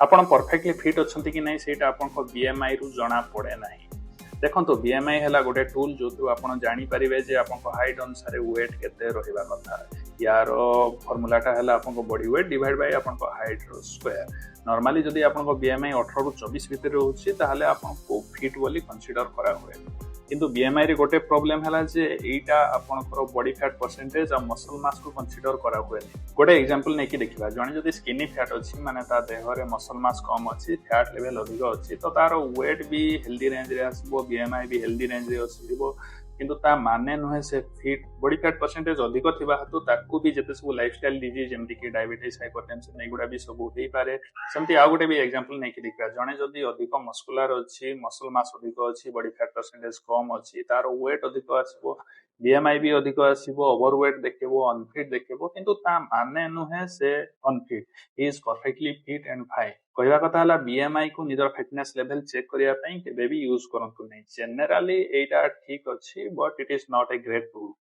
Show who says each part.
Speaker 1: ଆପଣ perfectly fit अछंती कि नहीं सेटा आपनको बीएमआई रु जना पड़े नहीं। देखो बीएमआई है गोटे टूल जो आप जानीपारे जे आप हाइट अनुसार वेट केते रहिबा कथा। यार फर्मुलाटा है आपको बॉडी वेट डिवाइड बाय आपको हाइट स्क्वायर। नॉर्मली जदि आपको बीएमआई 18 रु 24 भितर होछि ताहले आपको फिट बोली कंसीडर करा हुए। किंतु बीएमआई रे गोटे प्रॉब्लम है जे एटा आपनकर बॉडी फैट परसेंटेज और मसल मास को कंसीडर करा हुए। गोटे एग्जांपल नेकी देखिबा जणे जदि स्किनी फैट अछि माने ता देह रे मसल मास कम अछि फैट लेवल अधिक अछि तो तार वेट भी हेल्दी रेंज रे आसीबो बीएमआई भी हेल्दी रेंज रे आसीबो। किंतु ता माने नुहे से फिट बॉडी फैट परसेंटेज अधिक थिबा हेतु ताकू भी जते सब लाइफस्टाइल डिजीज जेमति कि डायबिटीज हाइपरटेंशन एगुडा भी सब होई पारे। सेमति आ गोटे भी एग्जांपल नेकी देखिबा जणे जदि अधिक मस्कुलर अछि मसल मास अधिक अछि बॉडी फैट परसेंटेज कम अछि तार वेट अधिक आसीबो बीएमआई भी अधिक आसीबो ओवरवेट देखेबो अनफिट देखेबो किंतु ता माने नुहे से unfit he is perfectly fit and fine. कहवा कथा है बीएमआई को निजर फिटनेस लेवल चेक करिया पई केबे भी यूज करंतु नै। जनरली एटा ठीक अछि but it is not a great tool.